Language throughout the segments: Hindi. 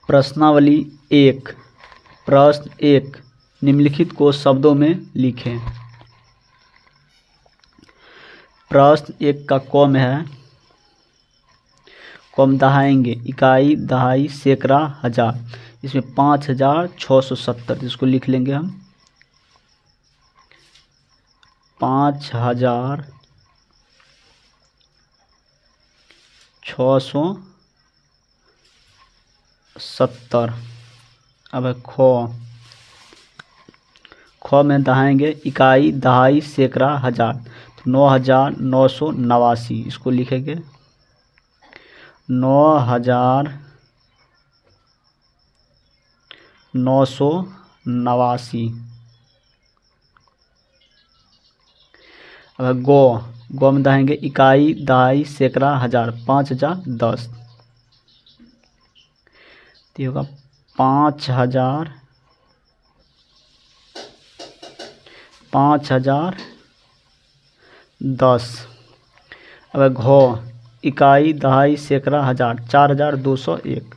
प्रश्नावली 1। प्रश्न 1, निम्नलिखित को शब्दों में लिखें। प्रश्न 1 का क में है, कम दहाएंगे, इकाई, दहाई, सैकड़ा, हजार। इसमें 5670, इसको लिख लेंगे हम 5670। अब है ख में दहाएंगे, इकाई, दहाई, सैकड़ा, हजार, तो 9989, इसको लिखेंगे 9989। अब गो में दहाएंगे, इकाई, दहाई, सैकड़ा, हजार, 5010, तो ये होगा 5010। अब घो, इकाई, दहाई, सैकड़ा, हजार, 4201,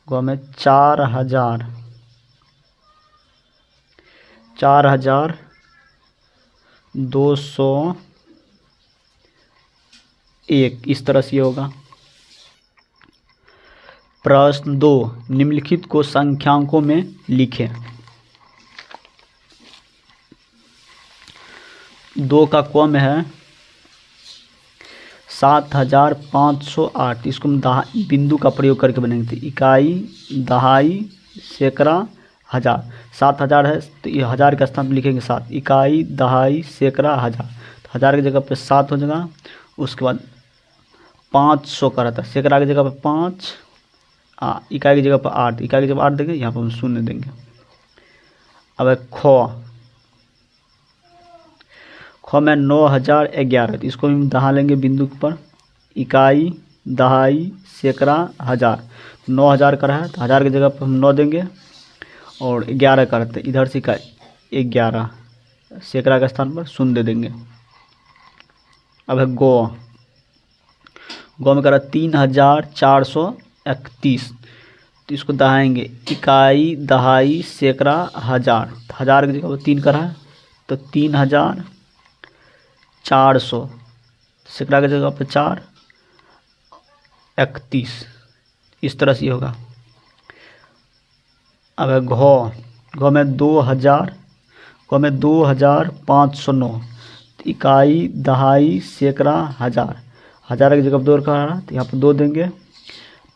गो में 4201, इस तरह से होगा। प्रश्न 2, निम्नलिखित को संख्यांकों में लिखें। 2 का क में है 7508, इसको हम बिंदु का प्रयोग करके बनेंगे, इकाई, दहाई, सैकड़ा, हजार। 7000 है तो ये हजार के स्थान पर लिखेंगे 7, इकाई, दहाई, सैकड़ा, हजार, तो हजार की जगह पे 7 हो जाएगा। उसके बाद 500 का रहता है, सैकड़ा की जगह पे 5, इकाई की जगह पर 8, इकाई की जगह 8 देंगे, यहाँ पर हम 0 देंगे। अब है ख में 9011, तो इसको हम दहा लेंगे बिंदु पर, इकाई, दहाई, सैकड़ा, हजार। 9000 का रहा है तो हजार की जगह पर हम 9 देंगे, और 11 का रहता है, इधर से का 11, सैकड़ा के स्थान पर 0 दे देंगे। अब है गो में करा 3431, तो इसको दहाएंगे, इकाई, दहाई, सैकड़ा, हजार, हजार की जगह पर 3 करा है तो 3400, सैकड़ा की जगह पर 4, 31, इस तरह से होगा। अब है घो में 2509, इकाई, दहाई, सैकड़ा, हजार, हजार की जगह पर 2 का रहा तो यहाँ पर 2 देंगे,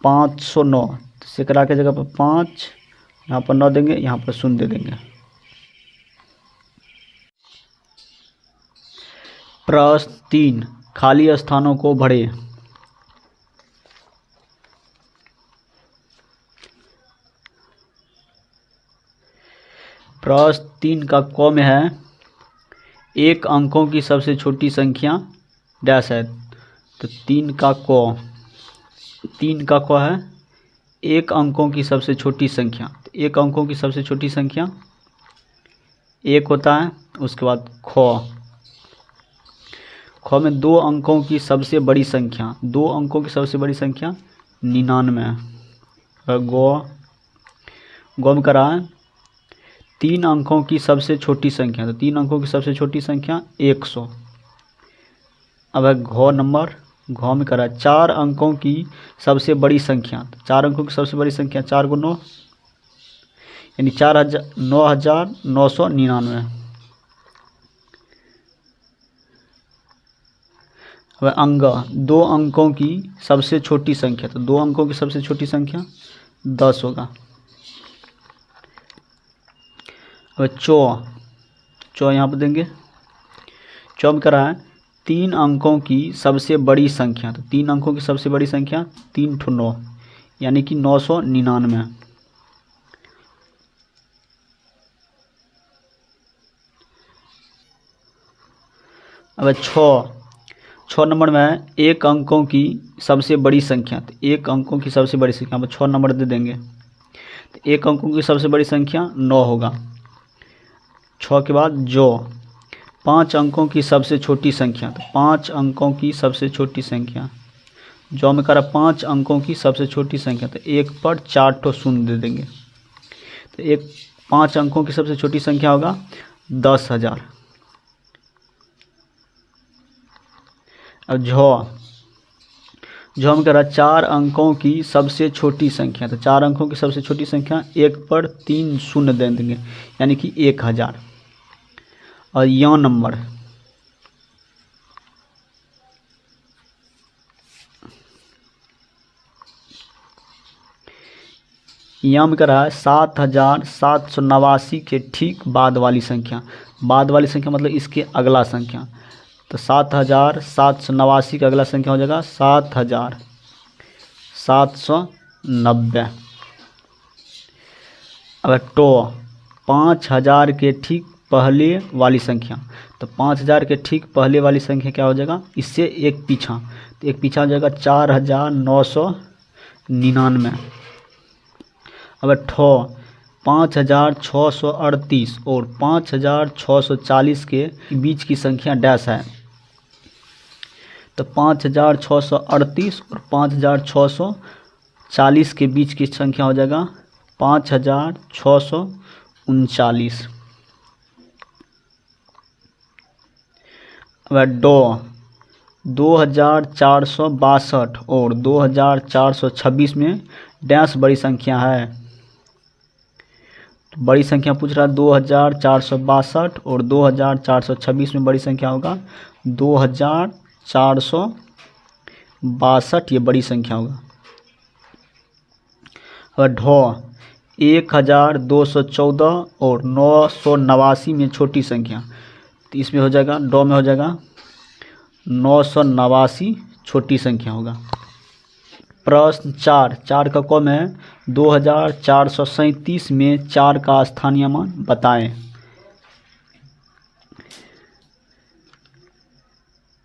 509, सैकड़ा की जगह पर 5, यहाँ पर 9 देंगे, यहाँ पर 0 दे देंगे। प्रश्न 3, खाली स्थानों को भरें। प्रश्न 3 का क में है, एक अंकों की सबसे छोटी संख्या डैश है, तो 3 का क है, एक अंकों की सबसे छोटी संख्या, तो एक अंकों की सबसे छोटी संख्या 1 होता है। उसके बाद ख में 2 अंकों की सबसे बड़ी संख्या, 2 अंकों की सबसे बड़ी संख्या 99 है। गो में करा है 3 अंकों की सबसे छोटी संख्या, तो 3 अंकों की सबसे छोटी संख्या 100। अब है घो में करा 4 अंकों की सबसे बड़ी संख्या, तो 4 अंकों की सबसे बड़ी संख्या 4 × 9, यानी 9999। अब अंग, 2 अंकों की सबसे छोटी संख्या, तो 2 अंकों की सबसे छोटी संख्या 10 होगा। अब चौ यहाँ पर देंगे, चौ में करा है 3 अंकों की सबसे बड़ी संख्या, तो 3 अंकों की सबसे बड़ी संख्या 3 × 9, यानी कि 999। अब 6 नंबर में है 1 अंकों की सबसे बड़ी संख्या, तो 1 अंकों की सबसे बड़ी संख्या, अब 6 नंबर दे देंगे, तो 1 अंकों की सबसे बड़ी संख्या 9 होगा। 6 के बाद जो 5 अंकों की सबसे छोटी संख्या, तो 5 अंकों की सबसे छोटी संख्या जौ में करा 5 अंकों की सबसे छोटी संख्या, तो 1 पर 4 ठो शून्य दे देंगे, तो 5 अंकों की सबसे छोटी संख्या होगा 10,000। अब झौ में करा 4 अंकों की सबसे छोटी संख्या, तो 4 अंकों की सबसे छोटी संख्या 1 पर 3 शून्य दे देंगे, यानी कि 1000। और यौ नंबर यम करा है 7,789 के ठीक बाद वाली संख्या। बाद वाली संख्या मतलब इसके अगला संख्या, तो 7,789 का अगला संख्या हो जाएगा 7,790। अब 5,000 के ठीक पहले वाली संख्या, तो 5,000 के ठीक पहले वाली संख्या क्या हो जाएगा, इससे एक पीछा, तो एक पीछा हो जाएगा 4,999। अब 5,638 और 5,640 के बीच की संख्या डैश है, तो 5,638 और 5,640 के बीच की संख्या हो जाएगा 5,639। अब 2,462 और 2,426 में डैश बड़ी संख्या है, तो बड़ी संख्या पूछ रहा है 2,462 और 2,426 में बड़ी संख्या होगा 2,462, ये बड़ी संख्या होगा। अब 1,214 और 989 में छोटी संख्या, तो इसमें हो जाएगा में हो जाएगा 989 छोटी संख्या होगा। प्रश्न 4 का कॉम है 2,437 में 4 का स्थानीय मान बताएं।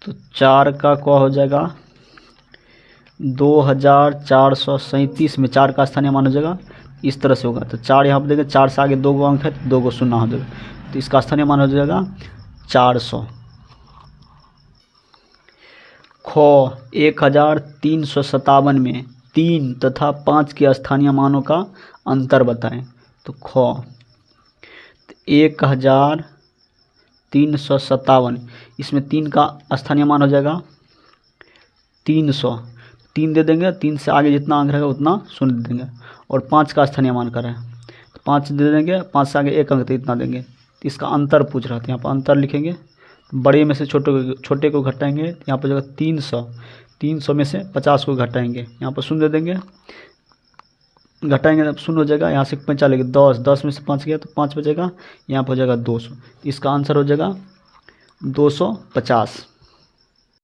तो 4 का क्या हो जाएगा, 2,437 में 4 का स्थानीय मान हो जाएगा इस तरह से होगा। तो 4 यहाँ पर देखें, 4 से आगे 2 गो अंक है तो 2 गो शून्य हो जाएगा, तो इसका स्थानीय मान हो जाएगा 400। 1,357 में 3 तथा 5 के स्थानीय मानों का अंतर बताएं। तो 1,357, इसमें 3 का स्थानीय मान हो जाएगा 300, 3 दे देंगे, 3 से आगे जितना अंक रहेगा उतना शून्य दे देंगे। और 5 का स्थानीय मान करें तो 5 दे देंगे, 5 से आगे 1 अंक तो इतना देंगे। तो इसका अंतर पूछ रहा था, यहाँ पर अंतर लिखेंगे, बड़े में से छोटे को घटाएंगे, यहाँ पर जगह 300 में से 50 को घटाएंगे, यहाँ पर शून्य दे देंगे, घटाएंगे शून्य हो जाएगा, यहाँ से 5 लेंगे 10 में से 5 गया तो 5 बचेगा, यहाँ पर हो जाएगा 200। इसका आंसर हो जाएगा 250।